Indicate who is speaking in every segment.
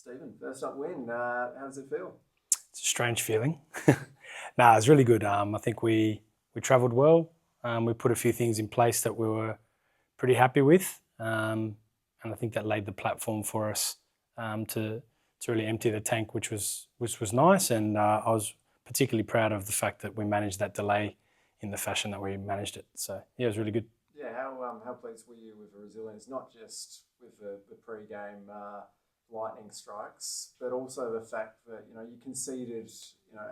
Speaker 1: Stephen, first up win. How does it feel?
Speaker 2: It's a strange feeling. Nah, it's really good. I think we travelled well. We put a few things in place that we were pretty happy with, and I think that laid the platform for us to really empty the tank, which was nice. And I was particularly proud of the fact that we managed that delay in the fashion that we managed it. So yeah, it was really good.
Speaker 1: Yeah, how pleased were you with the resilience, not just with the pre-game lightning strikes, but also the fact that you conceded,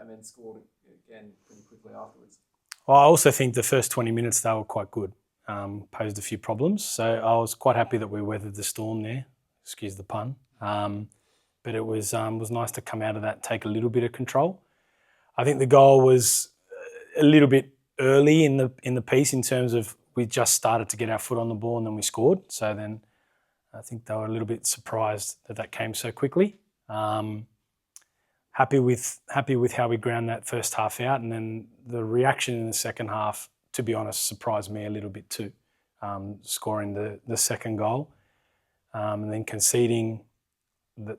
Speaker 1: and then scored again pretty quickly afterwards.
Speaker 2: Well, I also think the first 20 minutes they were quite good. Posed a few problems, so I was quite happy that we weathered the storm there. Excuse the pun. But it was nice to come out of that, take a little bit of control. I think the goal was a little bit early in the piece in terms of we just started to get our foot on the ball and then we scored. So then I think they were a little bit surprised that that came so quickly. Happy with how we ground that first half out, and then the reaction in the second half, to be honest, surprised me a little bit too. Scoring the second goal, and then conceding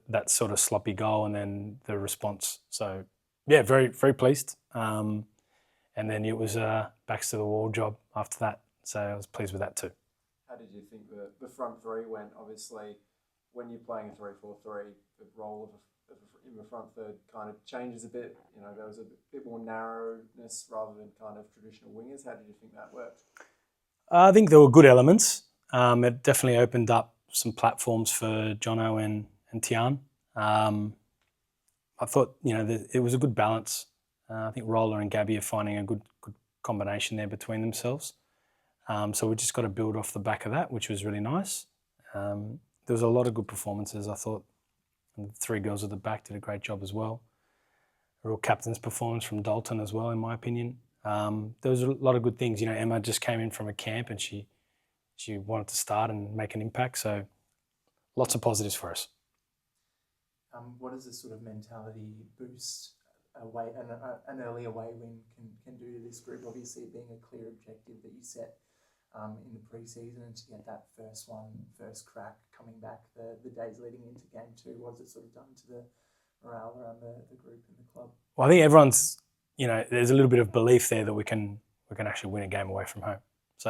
Speaker 2: that sort of sloppy goal, and then the response. So yeah, very very pleased. And then it was a backs to the wall job after that. So I was pleased with that too.
Speaker 1: How did you think the front three went? Obviously, when you're playing a 3-4-3, the role in the front third kind of changes a bit. There was a bit more narrowness rather than kind of traditional wingers. How did you think that worked?
Speaker 2: I think there were good elements. It definitely opened up some platforms for Jono and Tian. I thought it was a good balance. I think Roller and Gabby are finding a good combination there between themselves. So we just got to build off the back of that, which was really nice. There was a lot of good performances, I thought. And the three girls at the back did a great job as well. A real captain's performance from Dalton as well, in my opinion. There was a lot of good things. Emma just came in from a camp and she wanted to start and make an impact. So lots of positives for us.
Speaker 3: What does this sort of mentality boost an early away win can do to this group? Obviously, it being a clear objective that you set in the pre-season, and to get that first crack coming back the days leading into game two, what has it sort of done to the morale around the group and the club?
Speaker 2: Well, I think everyone's, there's a little bit of belief there that we can actually win a game away from home. So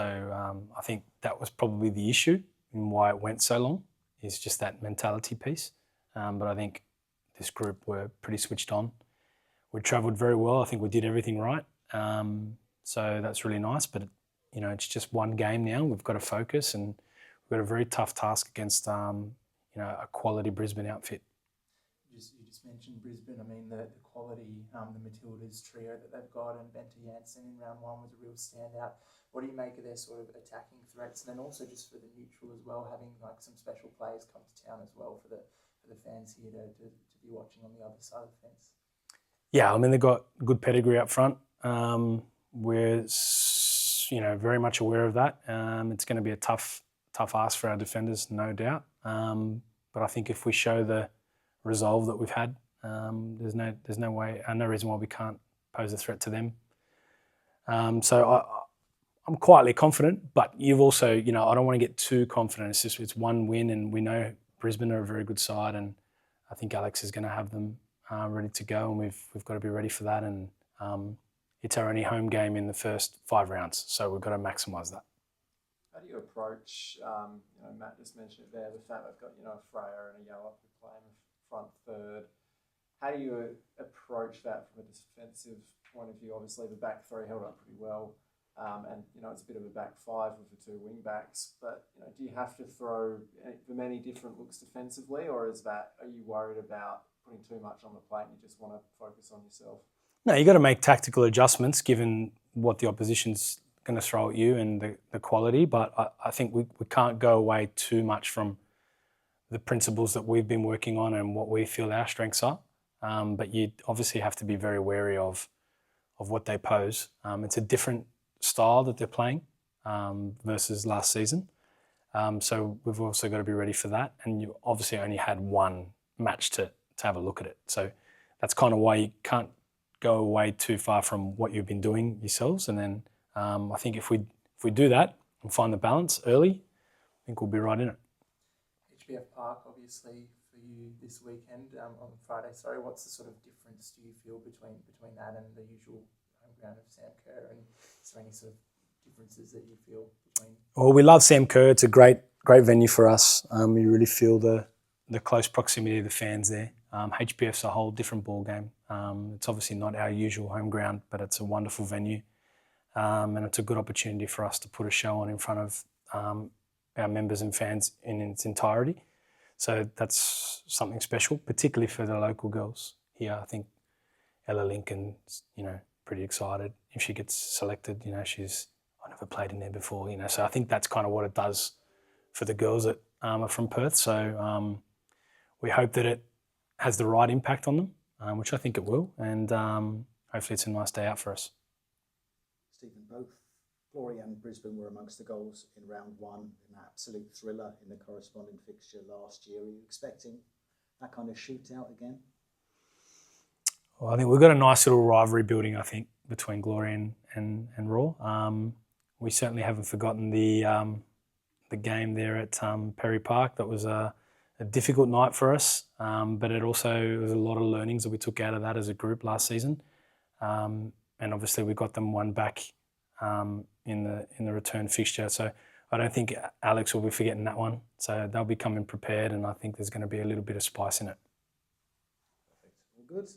Speaker 2: I think that was probably the issue and why it went so long, is just that mentality piece. But I think this group were pretty switched on. We travelled very well. I think we did everything right. So that's really nice. But, it's just one game now. We've got to focus, and we've got a very tough task against, a quality Brisbane outfit.
Speaker 3: You just mentioned Brisbane. I mean, the quality, the Matildas trio that they've got, and Benta Janssen in round one was a real standout. What do you make of their sort of attacking threats? And then also just for the neutral as well, having like some special players come to town as well for the fans here to be watching on the other side of the fence.
Speaker 2: Yeah, I mean, they've got good pedigree up front. We're, very much aware of that. It's going to be a tough ask for our defenders, no doubt. But I think if we show the resolve that we've had, there's no reason why we can't pose a threat to them. So I'm quietly confident, but you've also, I don't want to get too confident. It's one win, and we know Brisbane are a very good side, and I think Alex is going to have them ready to go, and we've got to be ready for that. And it's our only home game in the first 5 rounds, so we've got to maximise that.
Speaker 1: How do you approach? Matt just mentioned it there. The fact they've got a Freya and a Yallop who play in the front third. How do you approach that from a defensive point of view? Obviously, the back three held up pretty well. And it's a bit of a back five with the 2 wing backs, but do you have to throw the many different looks defensively, or are you worried about putting too much on the plate and you just want to focus on yourself?
Speaker 2: No, you got to make tactical adjustments given what the opposition's going to throw at you and the quality, but I think we can't go away too much from the principles that we've been working on and what we feel our strengths are. But you obviously have to be very wary of what they pose. It's a different style that they're playing versus last season. So we've also got to be ready for that. And you obviously only had one match to have a look at it. So that's kind of why you can't go away too far from what you've been doing yourselves. And then I think if we do that and find the balance early, I think we'll be right in it.
Speaker 3: HBF Park, obviously, for you this weekend on Friday. Sorry, what's the sort of difference do you feel between that and the usual home ground of Sam Kerr? And is there any sort of differences that you feel between?
Speaker 2: Well, we love Sam Kerr. It's a great venue for us. You really feel the close proximity of the fans there. HBF's a whole different ball game. It's obviously not our usual home ground, but it's a wonderful venue, and it's a good opportunity for us to put a show on in front of our members and fans in its entirety. So that's something special, particularly for the local girls here. I think Ella Lincoln's, pretty excited if she gets selected. I never played in there before, So I think that's kind of what it does for the girls that are from Perth. So we hope that it has the right impact on them, which I think it will, and hopefully it's a nice day out for us.
Speaker 4: Stephen, both Glory and Brisbane were amongst the goals in round one, an absolute thriller in the corresponding fixture last year. Are you expecting that kind of shootout again?
Speaker 2: Well, I think we've got a nice little rivalry building, I think, between Glory and Raw. We certainly haven't forgotten the game there at Perry Park. That was a difficult night for us, but it was a lot of learnings that we took out of that as a group last season. And obviously we got them one back in the return fixture. So I don't think Alex will be forgetting that one. So they'll be coming prepared, and I think there's going to be a little bit of spice in it.
Speaker 4: Perfect. All good.